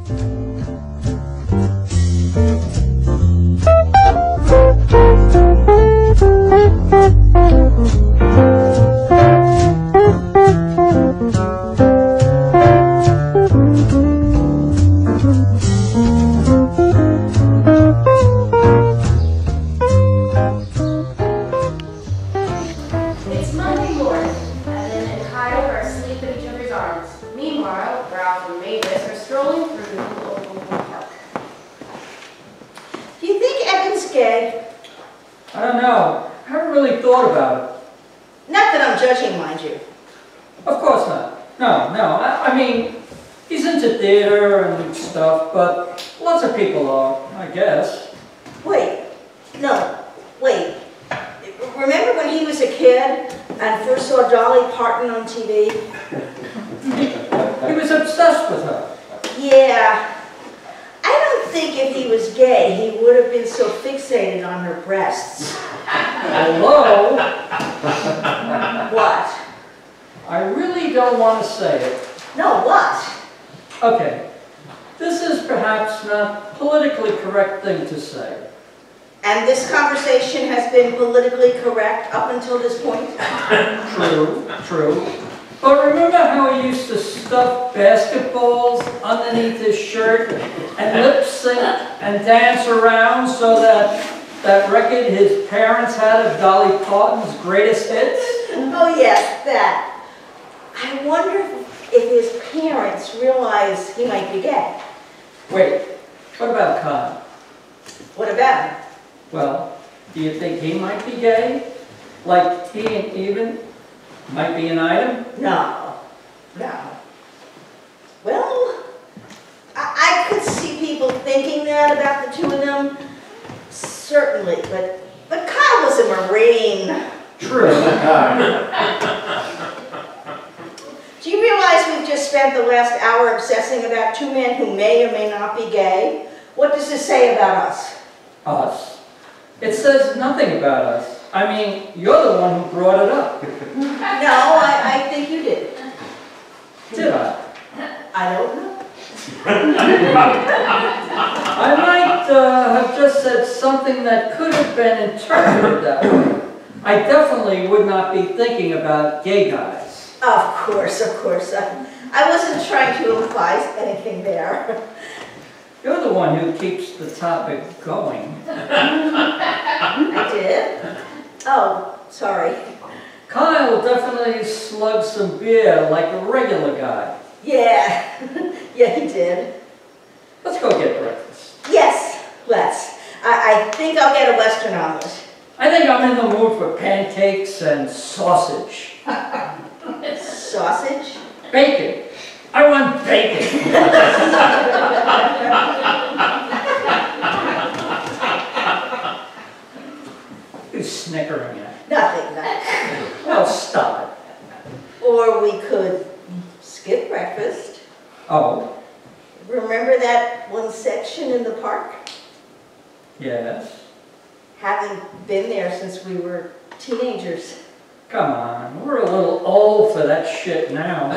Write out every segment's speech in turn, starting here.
It's Monday morning, and then and Kyle are asleep in each other's arms. Meanwhile, Ralph and Mavis are strolling through the local park. Do you think Evan's gay? I don't know. I haven't really thought about it. Not that I'm judging, mind you. Of course not. No. I mean, he's into theater and stuff, but lots of people are, I guess. Wait. Remember when he was a kid and first saw Dolly Parton on TV? He was obsessed with her. Yeah. I don't think if he was gay, he would have been so fixated on her breasts. Hello? What? I really don't want to say it. No, what? Okay. This is perhaps not a politically correct thing to say. And this conversation has been politically correct up until this point? True. But remember how he used to stuff basketballs underneath his shirt and lip sync and dance around so that record his parents had of Dolly Parton's greatest hits? Oh yes, that. I wonder if his parents realize he might be gay. Wait, what about Kyle? What about him? Well, do you think he might be gay? Like he and Even might be an item? No. Well, I could see people thinking that about the two of them, certainly, but Kyle was a Marine. True. Do you realize we've just spent the last hour obsessing about two men who may or may not be gay? What does this say about us? Us? It says nothing about us. I mean, you're the one who brought it up. No, I think you did. Did I? I don't know. I might have just said something that could have been interpreted that way. I definitely would not be thinking about gay guys. Of course. I wasn't trying to imply anything there. You're the one who keeps the topic going. I did? Oh, sorry. Kyle definitely slugged some beer like a regular guy. Yeah, yeah, he did. Let's go get breakfast. Yes, let's. I think I'll get a Western omelet. I think I'm in the mood for pancakes and sausage. Sausage? Bacon. I want bacon. Who's snickering at? Nothing. Well, stop it. Or we could skip breakfast. Oh? Remember that one section in the park? Yes. Haven't been there since we were teenagers. Come on, we're a little old for that shit now.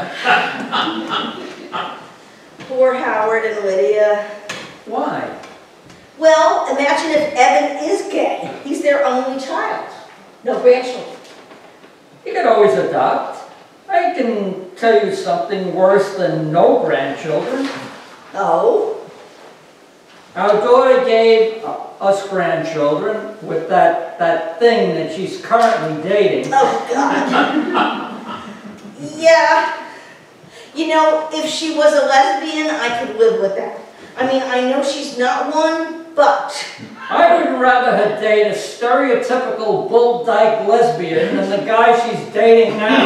Poor Howard and Lydia. Why? Well, imagine if Evan is gay. He's their only child. No grandchildren. You could always adopt. I can tell you something worse than no grandchildren. Oh? Our daughter gave us grandchildren with that thing that she's currently dating. Oh, God. Yeah. You know, if she was a lesbian, I could live with that. I mean, I know she's not one, but... I would rather her date a stereotypical bull dyke lesbian than the guy she's dating now.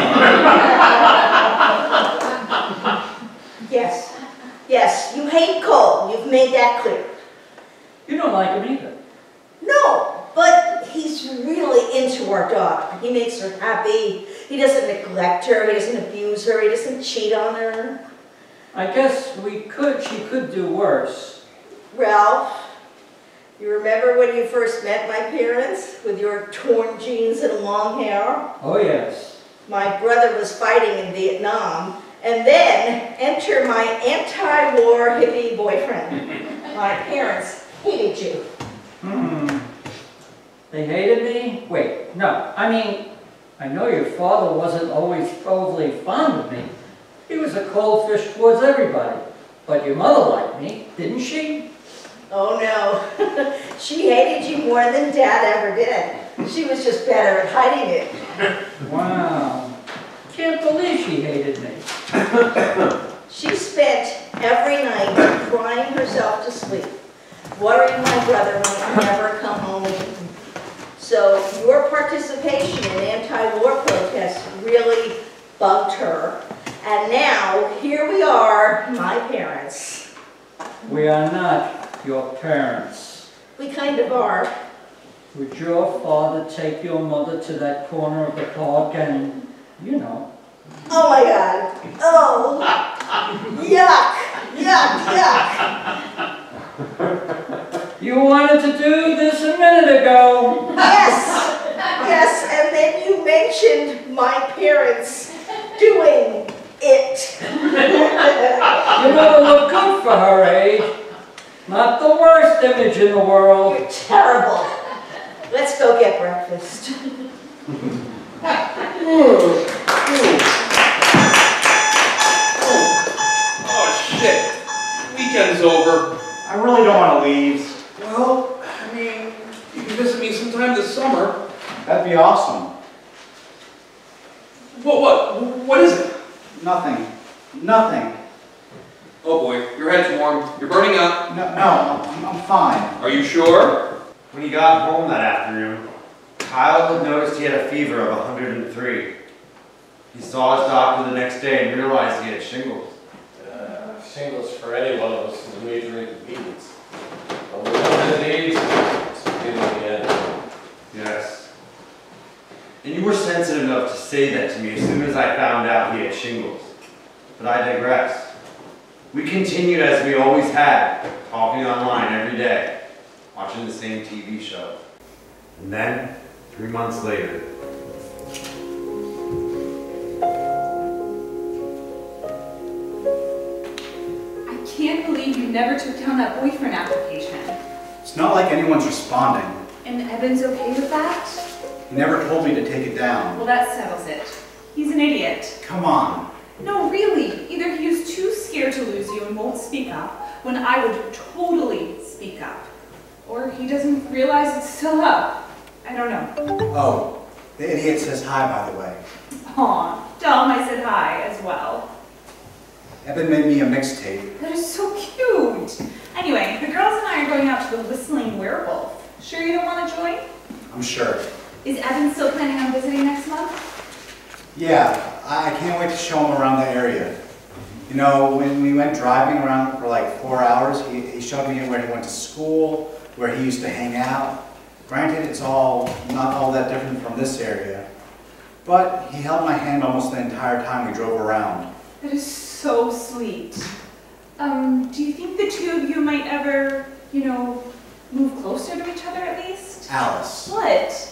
Yes, you hate Cole. You've made that clear. You don't like him either. No, but he's really into our dog. He makes her happy. He doesn't neglect her. He doesn't abuse her. He doesn't cheat on her. I guess she could do worse. Ralph, you remember when you first met my parents with your torn jeans and long hair? Oh, yes. My brother was fighting in Vietnam, And then enter my anti-war hippie boyfriend. My parents hated you. They hated me? Wait, no. I mean, I know your father wasn't always overly fond of me. He was a cold fish towards everybody. But your mother liked me, didn't she? Oh no, she hated you more than Dad ever did. She was just better at hiding it. Wow. Can't believe she hated me. She spent every night crying herself to sleep, worrying my brother might never come home again. So your participation in anti-war protests really bugged her. And now, here we are, my parents. We are not your parents. We kind of are. Would your father take your mother to that corner of the park and, you know? Oh my God. Oh. Yuck. Yuck. You wanted to do this a minute ago. Yes, and then you mentioned my parents doing it. Your mother looked good for her age. Not the worst image in the world. You're terrible. Let's go get breakfast. Oh shit, weekend's over. I really don't want to leave. Well, I mean, you can visit me sometime this summer. That'd be awesome. What is it? Nothing. Nothing. Oh boy, your head's warm. You're burning up. No, I'm fine. Are you sure? When he got home that afternoon, Kyle had noticed he had a fever of 103. He saw his doctor the next day and realized he had shingles. Shingles for any one of us is a major inconvenience. But with one disease, it's beginning the end. Yes. And you were sensitive enough to say that to me as soon as I found out he had shingles. But I digress. We continued as we always had, talking online every day, watching the same TV show. And then, 3 months later, I can't believe you never took down that boyfriend application. It's not like anyone's responding. And Evan's okay with that? He never told me to take it down. Well, that settles it. He's an idiot. Come on. No, really. Either he was too scared to lose you and won't speak up, when I would totally speak up. Or he doesn't realize it's still up. I don't know. Oh, the idiot says hi, by the way. Aw, Dom, I said hi as well. Evan made me a mixtape. That is so cute. Anyway, the girls and I are going out to the Whistling Werewolf. Sure you don't want to join? I'm sure. Is Evan still planning on visiting next month? Yeah, I can't wait to show him around the area. You know, when we went driving around for like 4 hours, he showed me where he went to school, where he used to hang out. Granted, it's not all that different from this area, but he held my hand almost the entire time we drove around. That is so sweet. Do you think the two of you might ever, move closer to each other at least? Alice, What?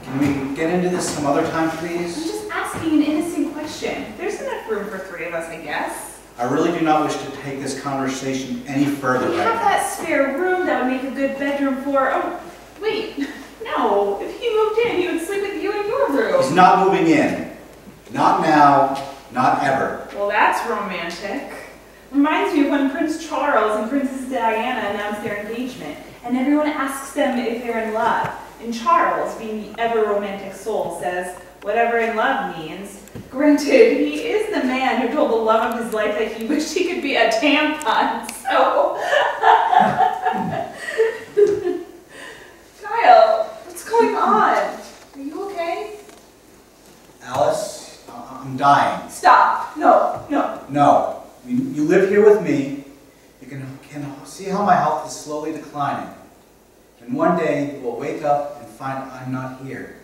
can we get into this some other time, I'm please? just asking an innocent question. There's enough room for 3 of us, I guess. I really do not wish to take this conversation any further We right have now. that spare room that would make a good bedroom for... Oh, wait. No. If he moved in, he would sleep with you in your room. He's not moving in. Not now, not ever. Well, that's romantic. Reminds me of when Prince Charles and Princess Diana announced their engagement, and everyone asks them if they're in love. And Charles, being the ever-romantic soul, says, whatever in love means. Granted, he is the man who told the love of his life that he wished he could be a tampon, so... Kyle, what's going on? Are you okay? Alice, I'm dying. Stop. No, no. No. You live here with me. You can see how my health is slowly declining. And one day you will wake up and find I'm not here.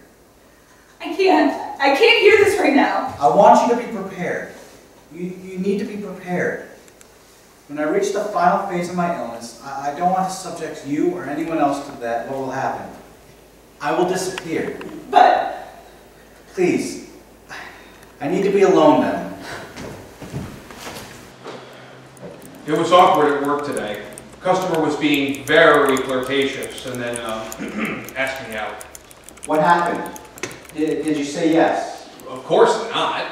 I can't hear this right now. I want you to be prepared. You need to be prepared. When I reach the final phase of my illness, I don't want to subject you or anyone else to that. What will happen? I will disappear. But... Please. I need to be alone then. It was awkward at work today. Customer was being very flirtatious and then asked me out. What happened? Did you say yes? Of course not.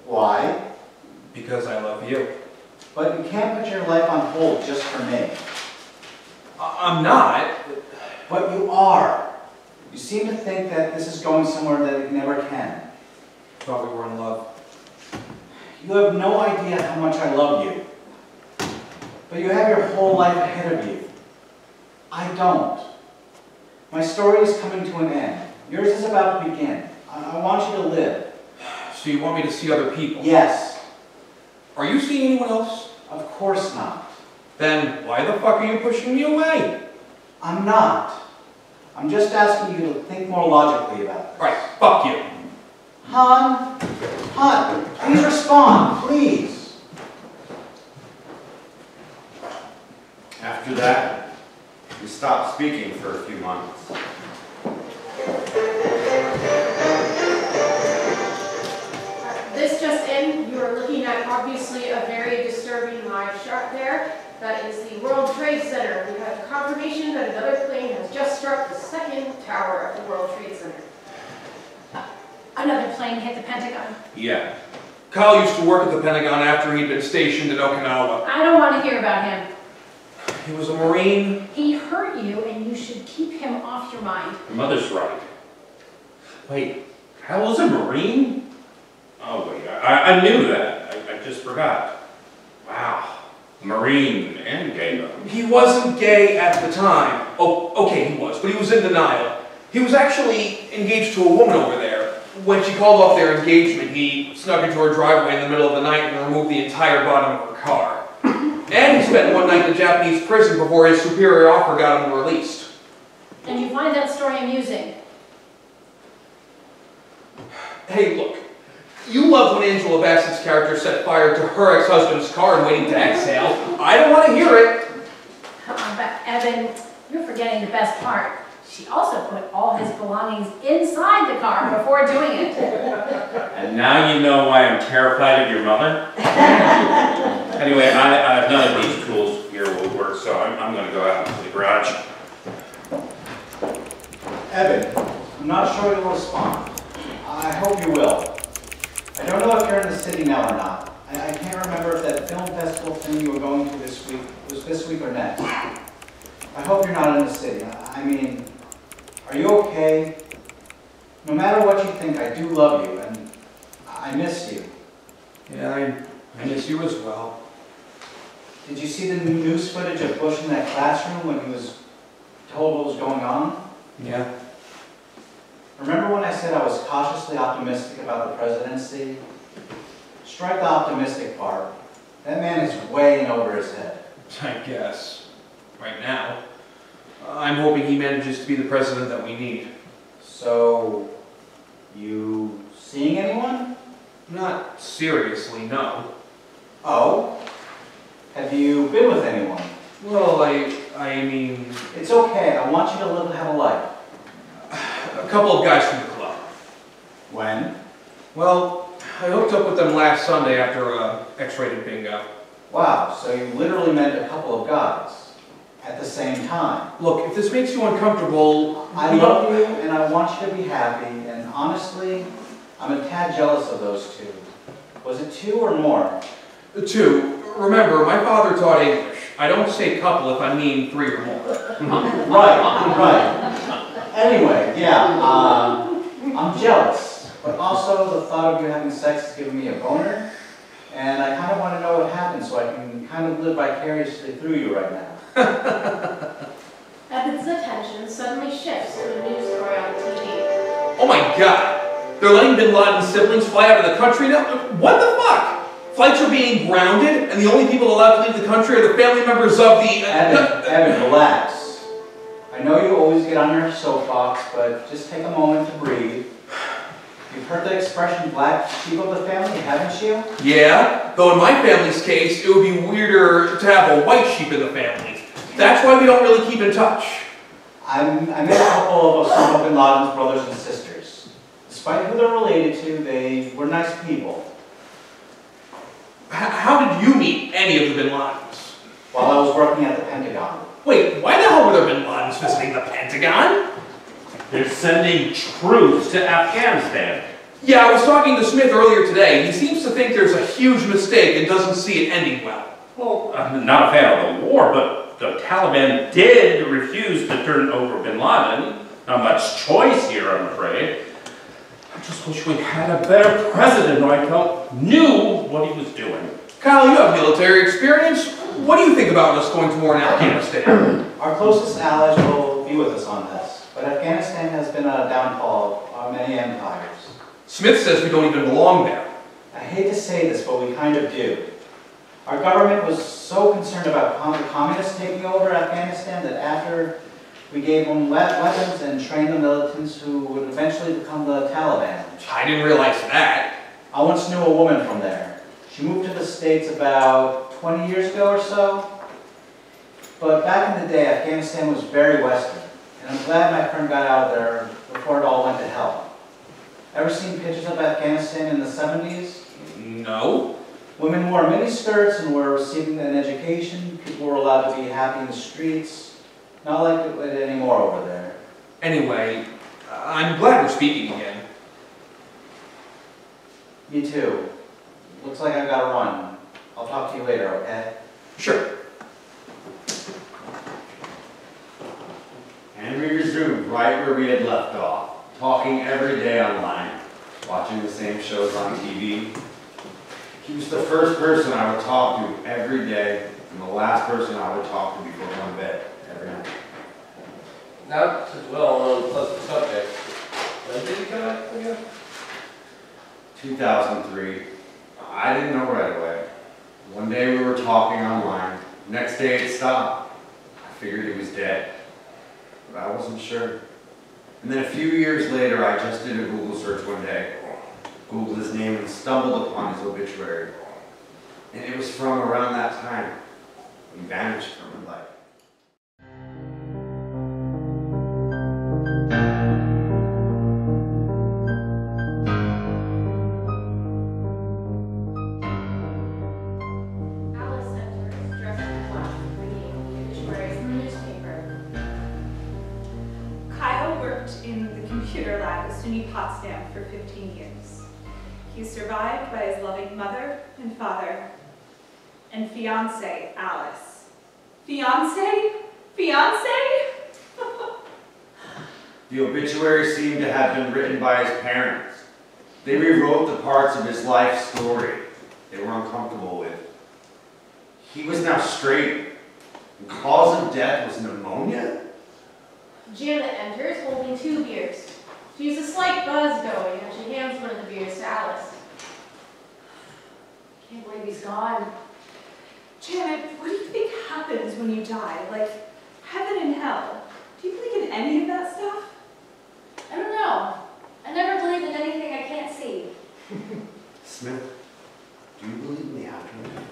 Why? Because I love you. But you can't put your life on hold just for me. I'm not. But you are. You seem to think that this is going somewhere that it never can. Thought we were in love. You have no idea how much I love you. But you have your whole life ahead of you. I don't. My story is coming to an end. Yours is about to begin. I want you to live. So you want me to see other people? Yes. Are you seeing anyone else? Of course not. Then why the fuck are you pushing me away? I'm not. I'm just asking you to think more logically about this. Alright, fuck you. Hon, please respond, please. After that, we stopped speaking for a few months. This just in, you are looking at obviously a very disturbing live shot there. That is the World Trade Center. We have confirmation that another plane has just struck the second tower of the World Trade Center. Another plane hit the Pentagon. Yeah. Kyle used to work at the Pentagon after he'd been stationed in Okinawa. I don't want to hear about him. He was a Marine. He hurt you, and you should keep him off your mind. Your mother's right. Wait, Kyle was a Marine? Oh, wait, I knew that. I just forgot. Wow. Marine and gay though. He wasn't gay at the time. Oh, okay, he was, but he was in denial. He was actually engaged to a woman over there. When she called off their engagement, he snuck into her driveway in the middle of the night and removed the entire bottom of her car. And he spent one night in a Japanese prison before his superior officer got him released. And you find that story amusing. Hey, look. You loved when Angela Bassett's character set fire to her ex-husband's car and waiting to exhale. I don't want to hear it. But Evan, you're forgetting the best part. She also put all his belongings inside the car before doing it. And now you know why I'm terrified of your mother? Anyway, none of these tools here will work, so I'm going to go out into the garage. Evan, I'm not sure you'll respond. I hope you will. I don't know if you're in the city now or not. I can't remember if that film festival thing you were going to this week was this week or next. I hope you're not in the city. I mean, are you okay? No matter what you think, I do love you, and I miss you. Yeah, I miss you as well. Did you see the new news footage of Bush in that classroom when he was told what was going on? Yeah. Remember when I said I was cautiously optimistic about the presidency? Strike the optimistic part. That man is way in over his head. I guess. Right now. I'm hoping he manages to be the president that we need. So, you seeing anyone? Not seriously, no. Oh? Have you been with anyone? Well, I mean... It's okay. I want you to have a life. A couple of guys from the club. When? Well, I hooked up with them last Sunday after X-rated bingo. Wow, so you literally met a couple of guys at the same time. Look, if this makes you uncomfortable... I love you and I want you to be happy, and honestly, I'm a tad jealous of those two. Was it 2 or more? 2. Remember, my father taught English. I don't say couple if I mean 3 or more. Right. Anyway, yeah, I'm jealous, but also the thought of you having sex is giving me a boner, and I kind of want to know what happened so I can kind of live vicariously through you right now. Evan's attention suddenly shifts to the news story on TV. Oh my god! They're letting Bin Laden's siblings fly out of the country now? What the fuck? Flights are being grounded, and the only people allowed to leave the country are the family members of the... Evan, relax. I know you always get on your soapbox, but just take a moment to breathe. You've heard the expression black sheep of the family, haven't you? Yeah, though in my family's case, it would be weirder to have a white sheep in the family. That's why we don't really keep in touch. I met a couple of Osama bin Laden's brothers and sisters. Despite who they're related to, they were nice people. How did you meet any of the bin Ladens? While I was working at the Pentagon. Wait, why the hell were there bin Ladens visiting the Pentagon? They're sending troops to Afghanistan. Yeah, I was talking to Smith earlier today. He seems to think there's a huge mistake and doesn't see it ending well. Well, I'm not a fan of the war, but the Taliban did refuse to turn over bin Laden. Not much choice here, I'm afraid. I just wish we had a better president who I felt knew what he was doing. Kyle, you have military experience. What do you think about us going to war in Afghanistan? Our closest allies will be with us on this, but Afghanistan has been a downfall of many empires. Smith says we don't even belong there. I hate to say this, but we kind of do. Our government was so concerned about the communists taking over Afghanistan that after we gave them weapons and trained the militants who would eventually become the Taliban. I didn't realize that. I once knew a woman from there. She moved to the States about 20 years ago or so. But back in the day, Afghanistan was very Western, and I'm glad my friend got out of there before it all went to hell. Ever seen pictures of Afghanistan in the 70s? No. Women wore miniskirts and were receiving an education. People were allowed to be happy in the streets. Not like it anymore over there. Anyway, I'm glad we're speaking again. Me too. Looks like I've got to run. I'll talk to you later, okay? Sure. And we resumed right where we had left off, talking every day online, watching the same shows on TV. He was the first person I would talk to every day, and the last person I would talk to before going to bed every night. Not as well-known pleasant subject. When did he come out again? 2003. I didn't know right away. One day we were talking online. Next day it stopped. I figured he was dead, but I wasn't sure. And then a few years later, I just did a Google search one day. Googled his name and stumbled upon his obituary. And it was from around that time. He vanished from my life. Alice enters, dressed in black, reading the obituaries in the newspaper. Kyle worked in the computer lab at SUNY Potsdam for 15 years. He's survived by his loving mother and father and fiancée, Alice. Fiancée? Fiancée? The obituary seemed to have been written by his parents. They rewrote the parts of his life story they were uncomfortable with. He was now straight. The cause of death was pneumonia? Janet enters, holding 2 beers. She has a slight buzz going, and she hands one of the beers to Alice. Can't believe he's gone. Janet, what do you think happens when you die? Like, heaven and hell. Do you believe in any of that stuff? I don't know. I never believed in anything I can't see. Smith, do you believe in the afterlife?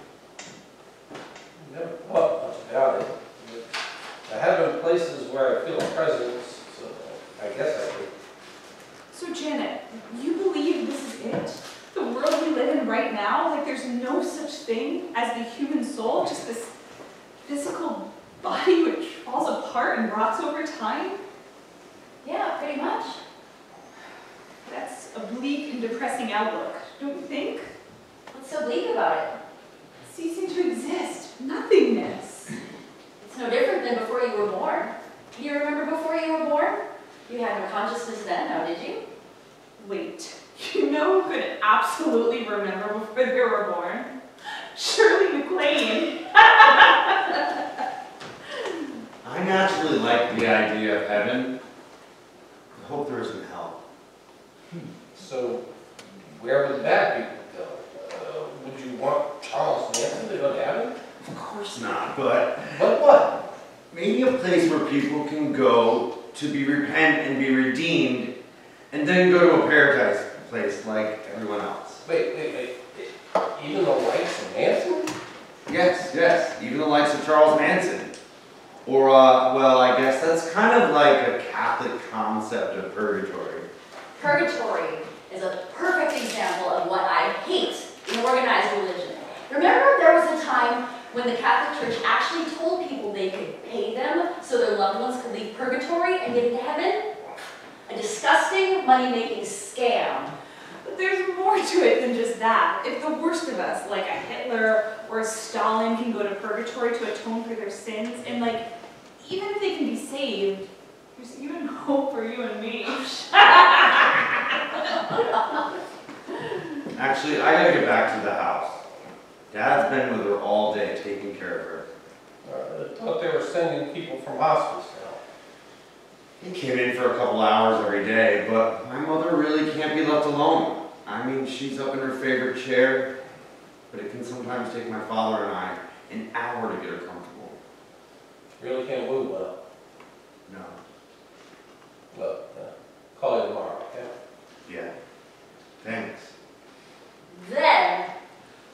Never thought much about it. I have been places where I feel a presence, so I guess I could. So Janet, you believe this is it? The world we live in right now? Like there's no such thing as the human soul? Just this physical body which falls apart and rots over time? Yeah, pretty much. That's a bleak and depressing outlook, don't you think? What's so bleak about it? Ceasing to exist, nothingness. It's no different than before you were born. Do you remember before you were born? You had no consciousness then, now did you? Wait, you know who could absolutely remember before they were born? Shirley MacLaine. I naturally like the idea of heaven. I hope there isn't hell. So, where would that be go? Would you want Charles Manson to go to heaven? Of course not, but But what? maybe a place where people can go to be repent and be redeemed, and then go to a paradise place like everyone else. Wait. Even the likes of Manson? Yes, even the likes of Charles Manson. Or, well, I guess that's kind of like a Catholic concept of purgatory. Purgatory is a perfect example of what I hate in organized religion. Remember there was a time when the Catholic Church actually told people they could pay them so their loved ones could leave purgatory and get into heaven? A disgusting money-making scam. But there's more to it than just that. If the worst of us, like a Hitler or a Stalin, can go to purgatory to atone for their sins, and like, even if they can be saved, there's even hope for you and me. Actually, I gotta get back to the house. Dad's been with her all day, taking care of her. I thought they were sending people from hospice now. He came in for a couple hours every day, but my mother really can't be left alone. I mean, she's up in her favorite chair, but it can sometimes take my father and I an hour to get her comfortable. Really can't move well. No. Well, call you tomorrow, okay? Yeah. Thanks. Then,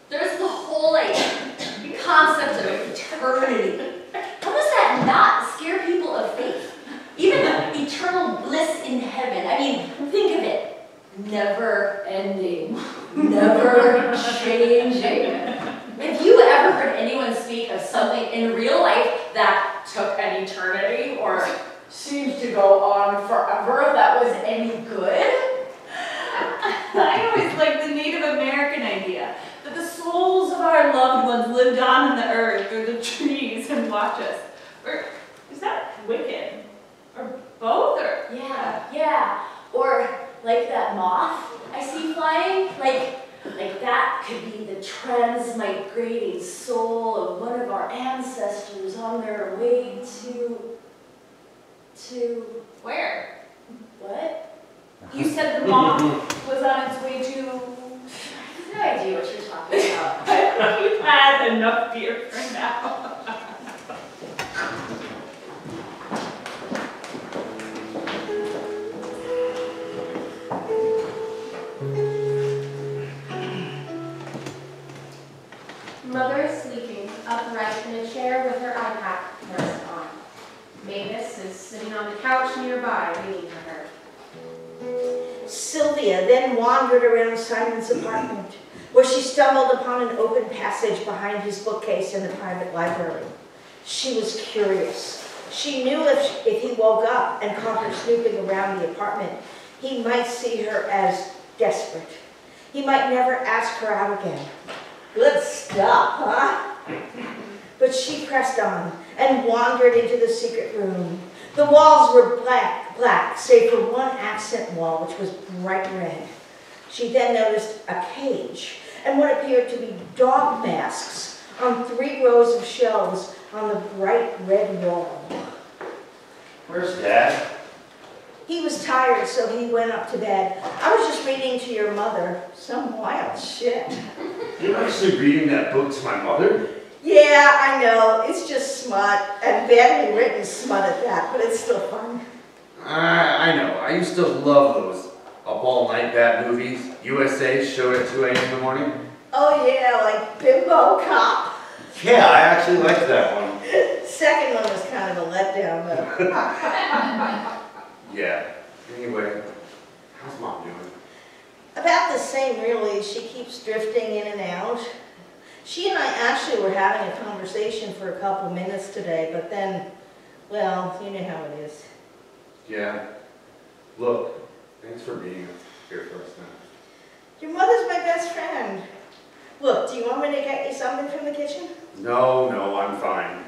there's the whole the concept of eternity. How does that not scare people of faith? Even eternal bliss in heaven. I mean, think of it. Never ending. Never changing. Have you ever heard anyone speak of something in real life that took an eternity or seems to go on forever that was any good? I always liked the Native American idea that the souls of our loved ones lived on in the earth or the trees and watch us. Or is that wicked? Or both? Or Yeah. Or like that moth I see flying, like that could be the transmigrating soul of one of our ancestors on their way to where? What? You said the moth was on its way to... I have no idea what you're talking about. I think you've had enough beer for now. Mother is sleeping, upright in a chair with her iPad pressed on. Mavis is sitting on the couch nearby, waiting for her. Sylvia then wandered around Simon's apartment, where she stumbled upon an open passage behind his bookcase in the private library. She was curious. She knew if he woke up and caught her snooping around the apartment, he might see her as desperate. He might never ask her out again. Good stuff, huh? But she pressed on and wandered into the secret room. The walls were black, save for one accent wall, which was bright red. She then noticed a cage and what appeared to be dog masks on 3 rows of shelves on the bright red wall. Where's Dad? He was tired, so he went up to bed. I was just reading to your mother some wild shit. You're actually reading that book to my mother? Yeah, I know. It's just smut, and badly written smut at that, but it's still fun. I know. I used to love those Up All Night Bat movies. USA showed at 2 a.m. in the morning. Oh yeah, like Bimbo Cop. Yeah, I actually liked that one. Second one was kind of a letdown, though. Yeah. Anyway, how's Mom doing? About the same, really. She keeps drifting in and out. She and I actually were having a conversation for a couple minutes today, but then, well, you know how it is. Yeah. Look, thanks for being here for us now. Your mother's my best friend. Look, do you want me to get you something from the kitchen? No, I'm fine.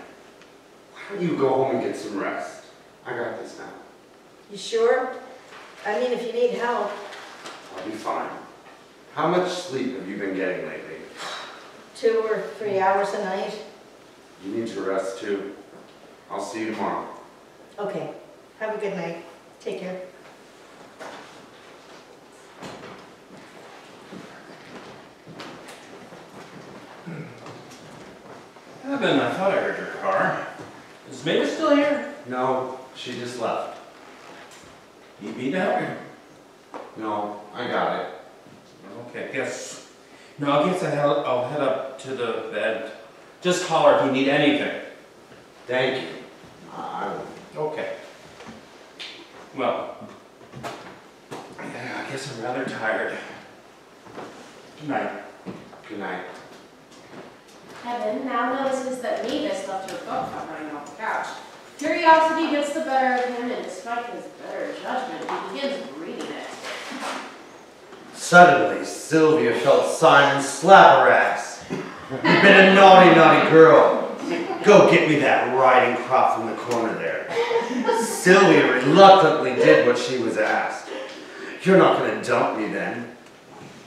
Why don't you go home and get some rest? I got this now. You sure? I mean, if you need help. I'll be fine. How much sleep have you been getting lately? 2 or 3 hours a night. You need to rest too. I'll see you tomorrow. Okay. Have a good night. Take care. Evan, I thought I heard your car. Is Mavis still here? No, she just left. Need me down? No, I got it. Okay, guess. No, I guess I'll head up to the bed. Just holler if you need anything. Thank you. I will. Okay. Well, yeah, I guess I'm rather tired. Good night. Good night. Evan now notices that Mavis left her book behind on the couch. Curiosity gets the better of him, and despite his better judgment, he begins reading it. Suddenly, Sylvia felt Simon slap her ass. You've been a naughty, naughty girl. Go get me that riding crop from the corner there. Sylvia reluctantly did what she was asked. You're not going to dump me then?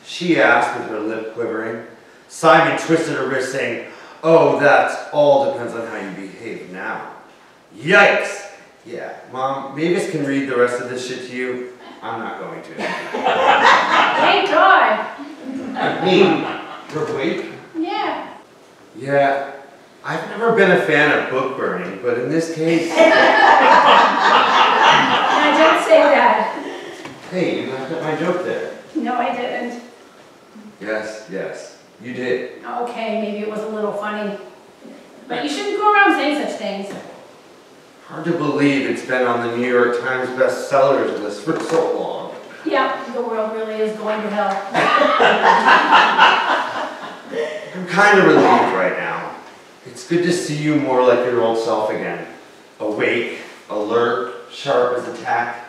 She asked with her lip quivering. Simon twisted her wrist saying, oh, that all depends on how you behave now. Yikes! Yeah, Mom, Mavis can read the rest of this shit to you. I'm not going to. Thank God. Me? Her wake? Yeah. Yeah, I've never been a fan of book burning, but in this case... Now, don't say that. Hey, you laughed at my joke there. No, I didn't. Yes, you did. Okay, maybe it was a little funny. But you shouldn't go around saying such things. Hard to believe it's been on the New York Times bestsellers list for so long. Yeah, the world really is going to hell. I'm kind of relieved right now. It's good to see you more like your old self again. Awake, alert, sharp as a tack.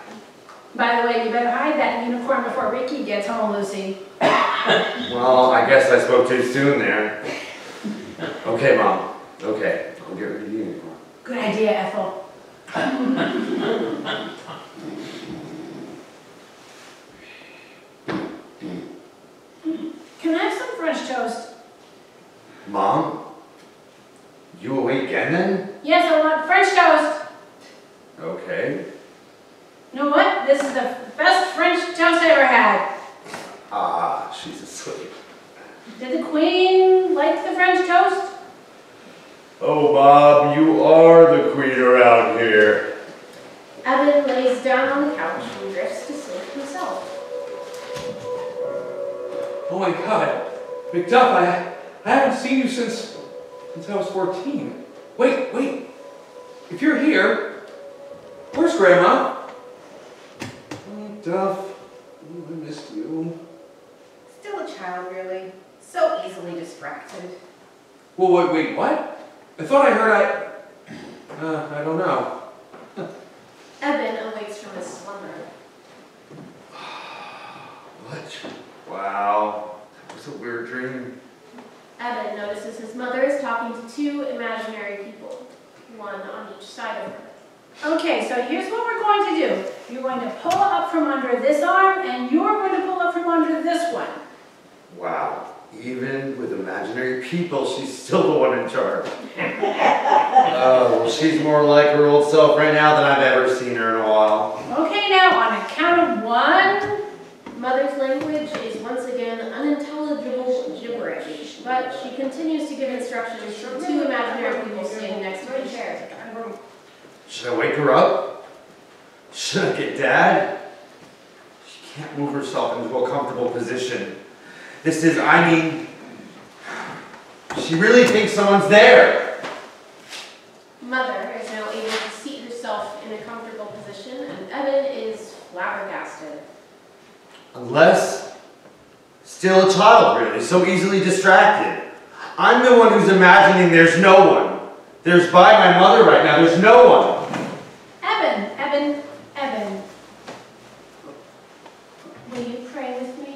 By the way, you better hide that unicorn before Ricky gets home, Lucy. Well, I guess I spoke too soon there. Okay, Mom. Okay, I'll get rid of the unicorn. Good idea, Ethel. Can I have some French toast? Mom? You awake again then? Yes, I want French toast. Okay. You know what? This is the best French toast I ever had. Ah, she's asleep. Did the Queen like the French toast? Oh, Bob, you are the queen around here. Evan lays down on the couch and drifts to sleep himself. Oh my God, McDuff, I haven't seen you since I was 14. Wait. If you're here, where's Grandma? McDuff, I missed you. Still a child, really. So easily distracted. Well, wait, what? I thought I heard I don't know. Evan awakes from his slumber. What? Wow, that was a weird dream. Evan notices his mother is talking to two imaginary people, one on each side of her. Okay, so here's what we're going to do. You're going to pull up from under this arm, and you're going to pull up from under this one. Wow, even with imaginary people, she's still the one in charge. Oh, well, she's more like her old self right now than I've ever seen her in a while. Okay, now on a count of 1. Mother's language is once again unintelligible gibberish, but she continues to give instructions to two imaginary people standing next to each chair. Should I wake her up? Should I get Dad? She can't move herself into a comfortable position. This is, she really thinks someone's there. Mother is now able to seat herself in a comfortable position, and Evan is flabbergasted. Unless, still a child really, so easily distracted. I'm the one who's imagining there's no one. There's by my mother right now, there's no one. Evan. Will you pray with me?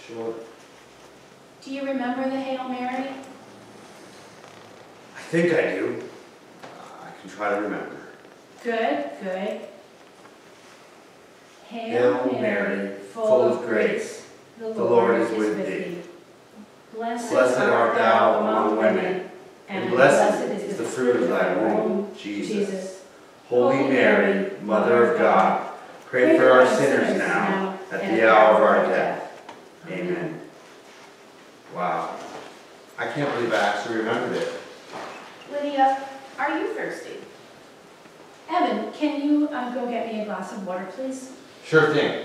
Sure. Do you remember the Hail Mary? I think I do. I can try to remember. Good. Hail Mary, full of grace, the Lord is with thee. Blessed art thou among women, and blessed is the fruit of thy womb, Jesus. Holy Mary, Mother of God, pray for our sinners now, at the hour of our death. Amen. Wow. I can't believe I actually remembered it. Lydia, are you thirsty? Evan, can you go get me a glass of water, please? Sure thing.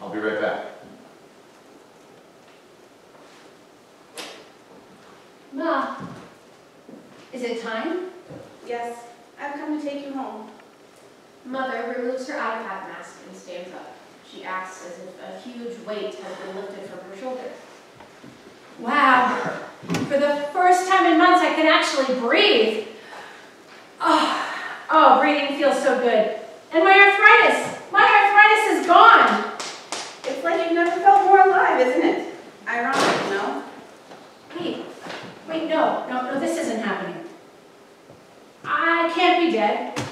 I'll be right back. Ma, is it time? Yes, I've come to take you home. Mother removes her iPad mask and stands up. She acts as if a huge weight has been lifted from her shoulders. Wow, For the first time in months, I can actually breathe. Oh, breathing feels so good. And my arthritis is gone. It's like you've never felt more alive, isn't it? Ironic, no? Wait, no, this isn't happening. I can't be dead. And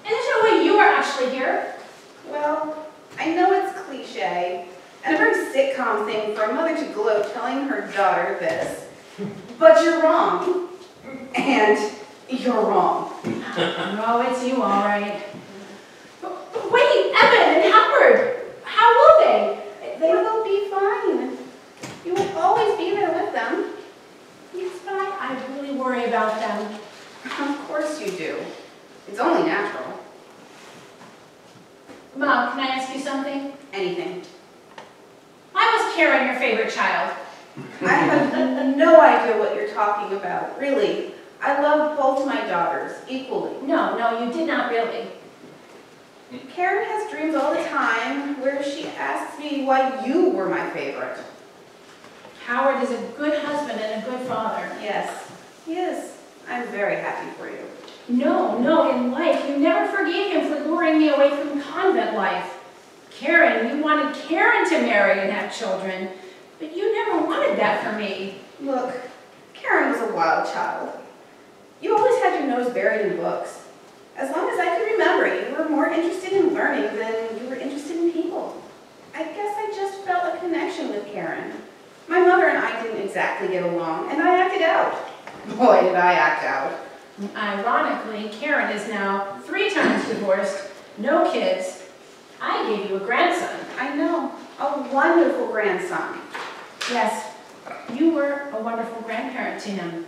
there's no way you are actually here. Well, I know it's cliche, and a very sitcom thing for a mother to gloat telling her daughter this, but you're wrong. And you're wrong. No, it's you, all right. But wait, Evan and Howard, how will they? They will be fine. You will always be there with them. Yes, but I really worry about them. Of course you do. It's only natural. Mom, can I ask you something? Anything. Why was Karen your favorite child? I have no idea what you're talking about, really. I love both my daughters equally. No, you did not really. Karen has dreams all the time where she asks me why you were my favorite. Howard is a good husband and a good father. Yes, he is. I'm very happy for you. No, in life, you never forgave him for luring me away from convent life. Karen, you wanted Karen to marry and have children, but you never wanted that for me. Look, Karen was a wild child. You always had your nose buried in books. As long as I could remember, you were more interested in learning than you were interested in people. I guess I just felt a connection with Karen. My mother and I didn't exactly get along, and I acted out. Boy, did I act out. Ironically, Karen is now 3 times divorced, no kids. I gave you a grandson. I know, a wonderful grandson. Yes, you were a wonderful grandparent to him.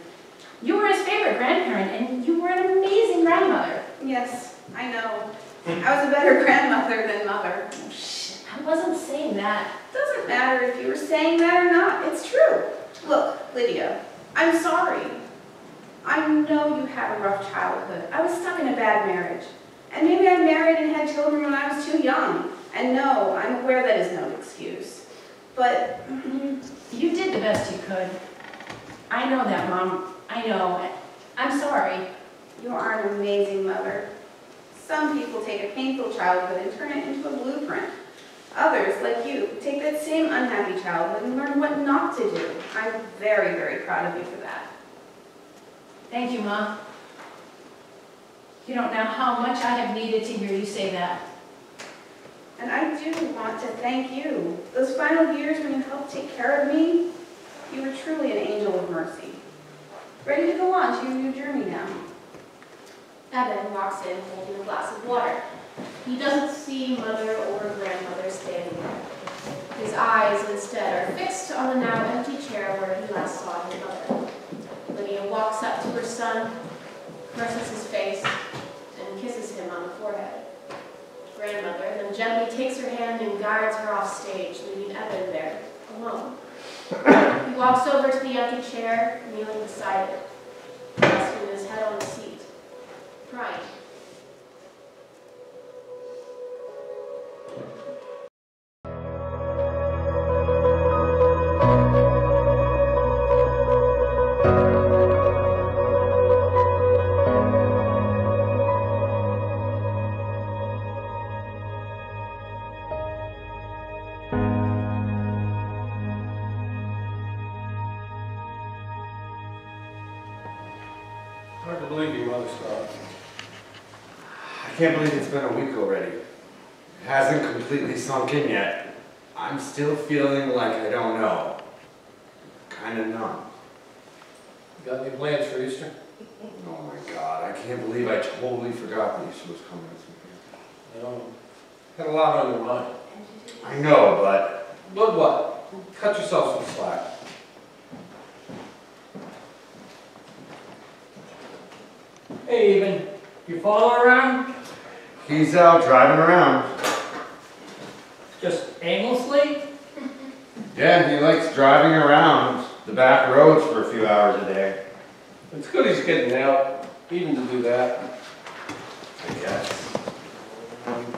You were his favorite grandparent, and you were an amazing grandmother. Yes, I know. I was a better grandmother than mother. Oh, shit, I wasn't saying that. Doesn't matter if you were saying that or not. It's true. Look, Lydia, I'm sorry. I know you had a rough childhood. I was stuck in a bad marriage. And maybe I married and had children when I was too young. And no, I'm aware that is no excuse. But you did the best you could. I know that, Mom. I know. I'm sorry. You are an amazing mother. Some people take a painful childhood and turn it into a blueprint. Others, like you, take that same unhappy childhood and learn what not to do. I'm very, very proud of you for that. Thank you, Mom. You don't know how much I have needed to hear you say that. And I do want to thank you. Those final years when you helped take care of me, you were truly an angel of mercy. Ready to go on to your new journey now. Evan walks in holding a glass of water. He doesn't see mother or grandmother standing there. His eyes instead are fixed on the now empty chair where he last saw his mother. Lydia walks up to her son, caresses his face, and kisses him on the forehead. Grandmother then gently takes her hand and guides her off stage, leaving Evan there, alone. He walks over to the empty chair, kneeling beside it, resting his head on the seat, crying. Hard to believe your mother's gone. I can't believe it's been a week already. It hasn't completely sunk in yet. I'm still feeling like I don't know. Kind of numb. You got any plans for Easter? Oh my God, I can't believe I totally forgot that Easter was coming this weekend. No. Had a lot on your mind. I know, but... But what? Cut yourself some slack. Hey, Even, you follow around? He's out driving around. Just aimlessly? Yeah, he likes driving around the back roads for a few hours a day. It's good he's getting out, even to do that. I guess.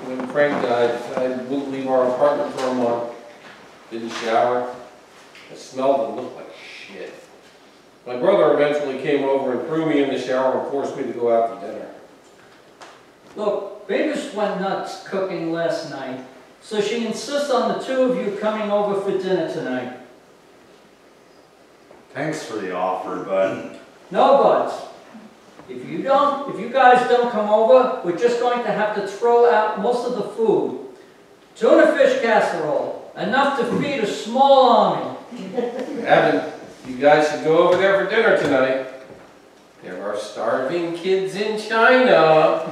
When Frank died, I wouldn't leave our apartment for a month. Didn't shower. I smelled and looked like shit. My brother eventually came over and threw me in the shower and forced me to go out to dinner. Look, Beavis went nuts cooking last night, so she insists on the two of you coming over for dinner tonight. Thanks for the offer, but No buts. If you guys don't come over, we're just going to have to throw out most of the food. Tuna fish casserole, enough to feed a small army. Evan, you guys should go over there for dinner tonight. There are starving kids in China.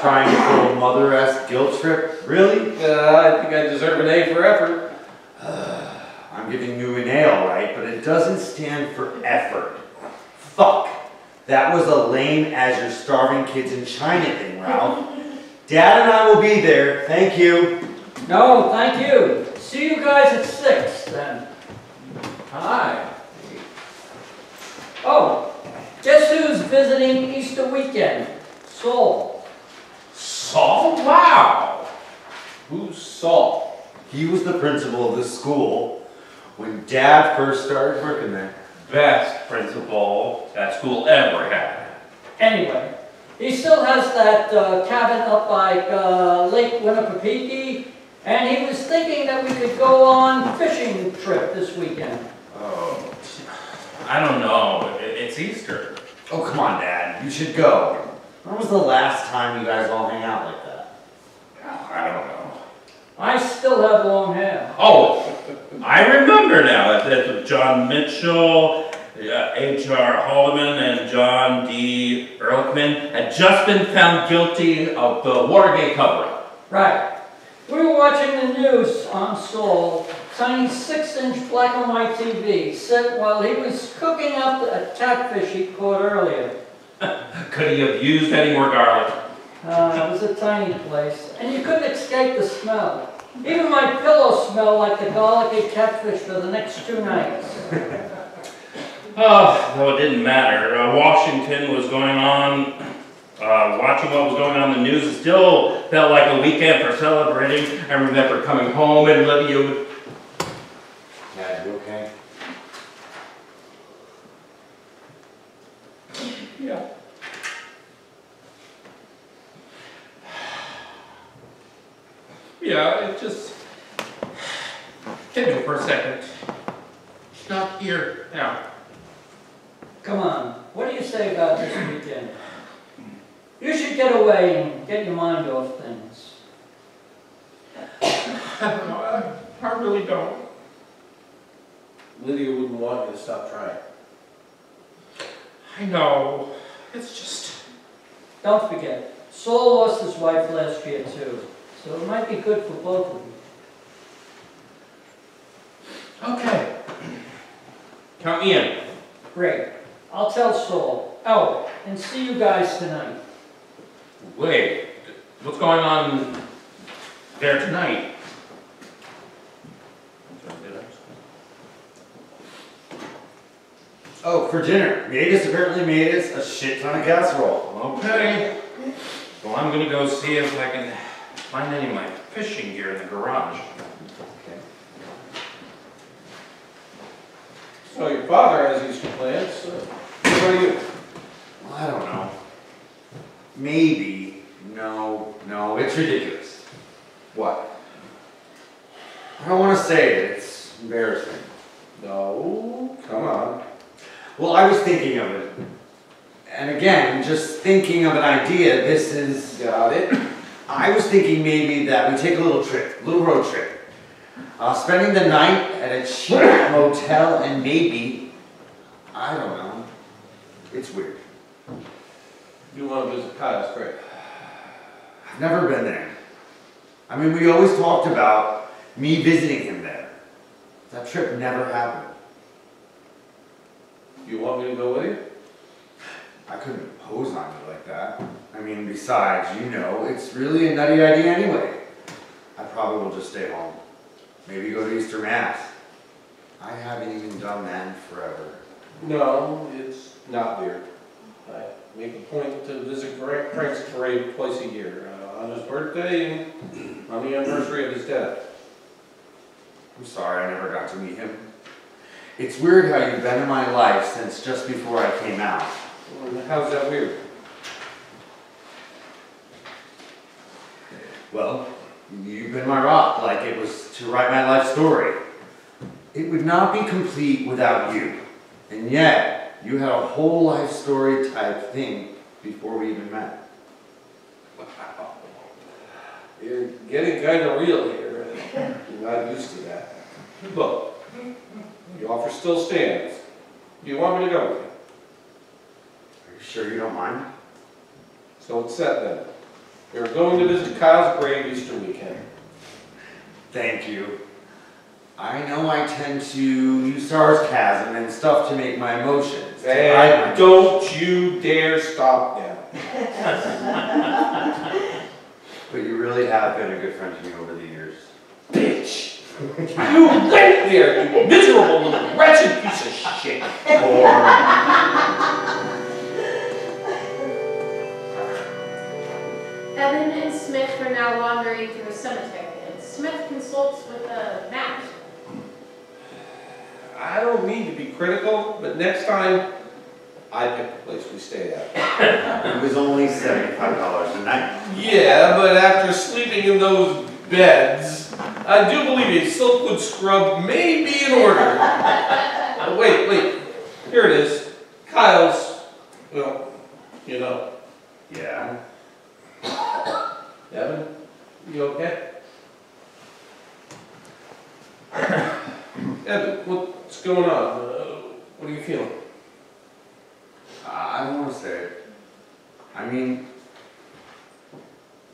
trying to pull a mother-esque guilt trip? Really? I think I deserve an A for effort. I'm giving you an A, all right, but it doesn't stand for effort. Fuck. That was a lame as you're starving kids in China thing, Ralph. Dad and I will be there. Thank you. No, thank you. See you guys at 6 then. Hi. Oh, guess who's visiting Easter weekend? Saul. Saul? Wow. Who's Saul? He was the principal of the school when Dad first started working there. Best principal that school ever had. Anyway, he still has that cabin up by Lake Winnipesaukee, and he was thinking that we could go on fishing trip this weekend. Oh, I don't know. It's Easter. Oh, come on, Dad. You should go. When was the last time you guys all hang out like that? I don't know. I still have long hair. Oh, I remember now. That's John Mitchell, H.R. Haldeman, and John D. Ehrlichman had just been found guilty of the Watergate cover-up. Right. We were watching the news on Saul, tiny 6-inch black and white TV, set while he was cooking up a catfish he caught earlier. Could he have used any more garlic? It was a tiny place, and you couldn't escape the smell. Even my pillow smelled like the garlicky catfish for the next 2 nights. Oh, though it didn't matter. Washington was going on, watching what was going on in the news. It still felt like a weekend for celebrating. I remember coming home and Lydia would... Dad, you okay? Yeah. Yeah, it just hit me for a second. She's not here now. Come on, what do you say about this weekend? You should get away and get your mind off things. I don't know, I really don't. Lydia wouldn't want you to stop trying. I know, it's just... Don't forget, Saul lost his wife last year too, so it might be good for both of you. Okay. Count me in. Great. I'll tell Saul. Oh, and see you guys tonight. Wait, what's going on there tonight? Oh, for dinner. Magus apparently made us a shit ton of casserole. Okay. Well, I'm gonna go see if I can find any of my fishing gear in the garage. Okay. So your father has Easter plans. What about you? Well, I don't know. Maybe. No, it's ridiculous. What? I don't want to say it. It's embarrassing. No, come on. Well, I was thinking of it. And again, just thinking of an idea, this is... Got it. I was thinking maybe that we take a little road trip. Spending the night at a cheap motel and maybe, I don't know, it's weird. You want to visit Kyle's grave? I've never been there. I mean, we always talked about me visiting him there. That trip never happened. You want me to go with you? I couldn't impose on you like that. I mean, besides, you know, it's really a nutty idea anyway. I probably will just stay home. Maybe go to Easter Mass. I haven't even done that in forever. No, it's not weird. I make a point to visit Frank's parade twice a year, on his birthday and on the anniversary of his death. I'm sorry I never got to meet him. It's weird how you've been in my life since just before I came out. How's that weird? Well, you've been my rock, like it was to write my life story. It would not be complete without you. And yet, you had a whole life story type thing before we even met. Wow. You're getting kind of real here. I'm not used to that. Look, the offer still stands. Do you want me to go with you? Are you sure you don't mind? So it's set then. We're going to visit Kyle's grave Easter weekend. Thank you. I know I tend to use sarcasm and stuff to make my emotions. And don't you dare stop now. But you really have been a good friend to me over the years. Bitch! You went there, you miserable little wretched piece of shit. Evan and Smith are now wandering through a cemetery, and Smith consults with a map. I don't mean to be critical, but next time, I pick the place we stay at. It was only $75 a night. Yeah, but after sleeping in those beds, I do believe a silkwood scrub may be in order. Wait, here it is. Kyle's, well, you know. Yeah? Evan, you okay? Evan, what's going on? What are you feeling? I don't want to say it. I mean,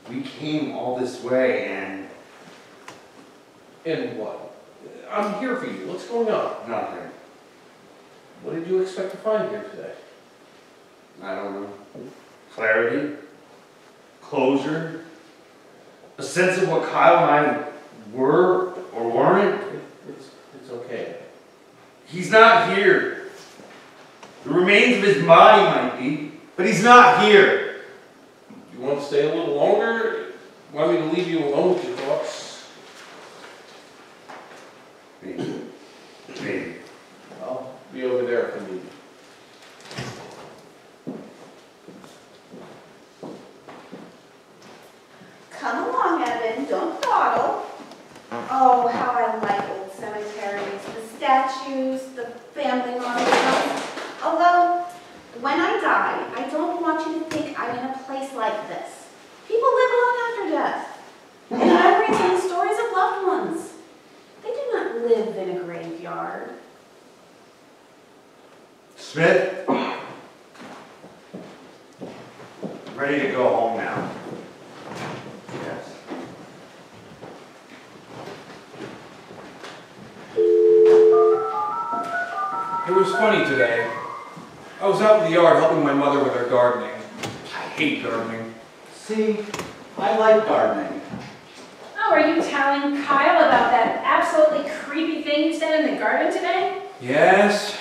we came all this way and... And what? I'm here for you. What's going on? Nothing. What did you expect to find here today? I don't know. Clarity. Closure. A sense of what Kyle and I were or weren't. It's okay. He's not here. The remains of his body might be, but he's not here. You want to stay a little longer? Want me to leave you alone with your thoughts? Maybe. I'll be over there if I need you. Come along, Evan, don't dawdle. Oh, how I like old cemeteries, the statues, the family monuments. Although, when I die, I don't want you to think I'm in a place like this. People live long after death. And memories and stories of loved ones. They do not live in a graveyard. Smith? Ready to go home now. Yes. It was funny today. I was out in the yard helping my mother with her gardening. I hate gardening. See, I like gardening. Oh, are you telling Kyle about that absolutely creepy thing you said in the garden today? Yes.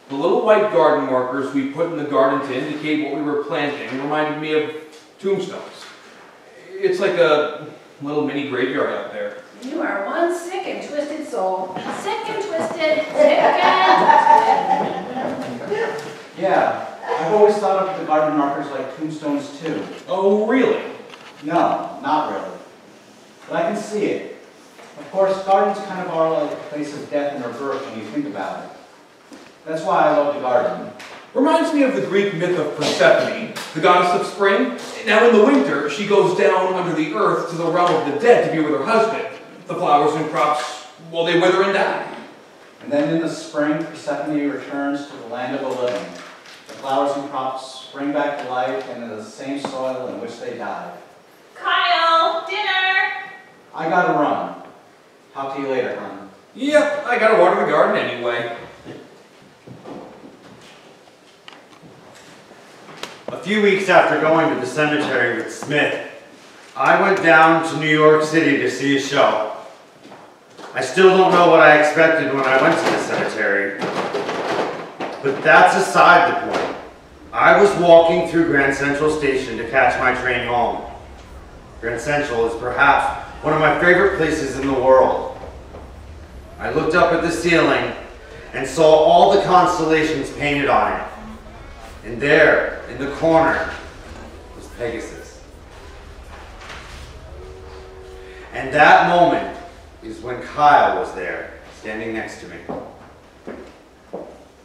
The little white garden markers we put in the garden to indicate what we were planting reminded me of tombstones. It's like a little mini graveyard out there. You are one sick and twisted soul. Sick and twisted, sick and twisted. Yeah, I've always thought of the garden markers like tombstones too. Oh, really? No, not really. But I can see it. Of course, gardens kind of are like a place of death and rebirth when you think about it. That's why I love the garden. Reminds me of the Greek myth of Persephone, the goddess of spring. Now in the winter, she goes down under the earth to the realm of the dead to be with her husband. The flowers and crops, well, they wither and die. And then in the spring, Persephone returns to the land of the living. The flowers and crops spring back to life into the same soil in which they died. Kyle, dinner! I gotta run. Talk to you later, hon. Yep, I gotta water the garden anyway. A few weeks after going to the cemetery with Smith, I went down to New York City to see a show. I still don't know what I expected when I went to the cemetery, but that's aside the point. I was walking through Grand Central Station to catch my train home. Grand Central is perhaps one of my favorite places in the world. I looked up at the ceiling and saw all the constellations painted on it. And there, in the corner, was Pegasus. And that moment is when Kyle was there, standing next to me.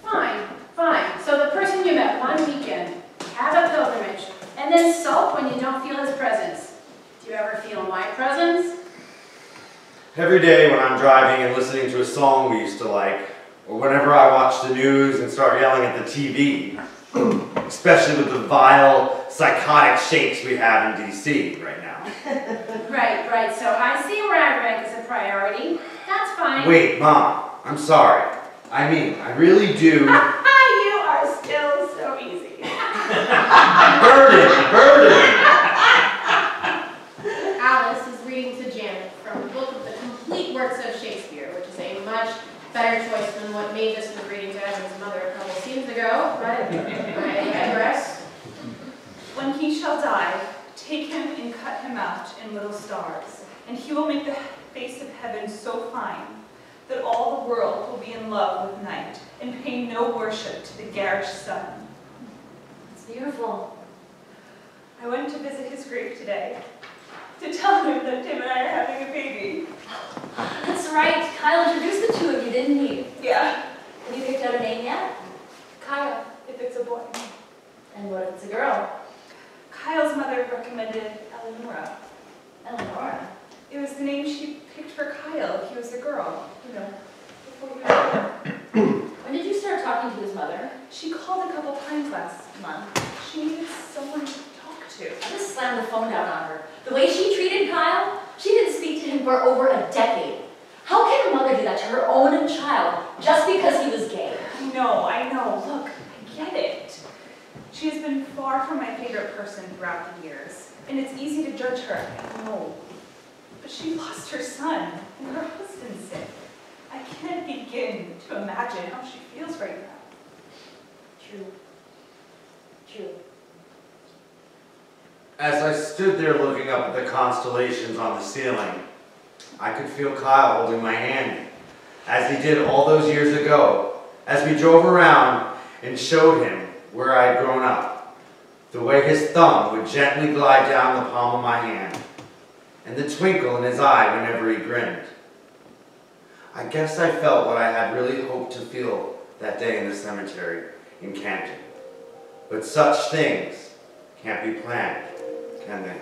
Fine, fine. So the person you met one weekend, have a pilgrimage, and then sulk when you don't feel his presence. Do you ever feel my presence? Every day when I'm driving and listening to a song we used to like, or whenever I watch the news and start yelling at the TV, especially with the vile, psychotic shakes we have in DC right now. Right. So I see where I rank as a priority. That's fine. Wait, Mom, I'm sorry. I mean, I really do. You are still so easy. Burden! Alice is reading to Janet from the book of the complete works of Shakespeare, which is a much better choice than what Mavis was reading to Evan's mother a couple scenes ago, but I digress. When he shall die, take him and cut him out in little stars, and he will make the face of heaven so fine that all the world will be in love with night and pay no worship to the garish sun. It's beautiful. I went to visit his grave today to tell him that Tim and I are having a baby. That's right. Kyle introduced the two of you, didn't he? Yeah. Have you picked out a name yet? Kyle, if it's a boy. And what if it's a girl? Kyle's mother recommended Eleonora. Eleanor. It was the name she picked for Kyle. He was a girl, before he was born. When did you start talking to his mother? She called a couple times last month. She needed someone to talk to. I just slammed the phone down on her. The way she treated Kyle, she didn't speak to him for over a decade. How can a mother do that to her own child just because he was gay? I know. Look, I get it. She has been far from my favorite person throughout the years, and it's easy to judge her, I know. But she lost her son, and her husband's sick. I can't begin to imagine how she feels right now. True. As I stood there looking up at the constellations on the ceiling, I could feel Kyle holding my hand, as he did all those years ago, as we drove around and showed him where I had grown up, the way his thumb would gently glide down the palm of my hand, and the twinkle in his eye whenever he grinned. I guess I felt what I had really hoped to feel that day in the cemetery in Canton. But such things can't be planned, can they?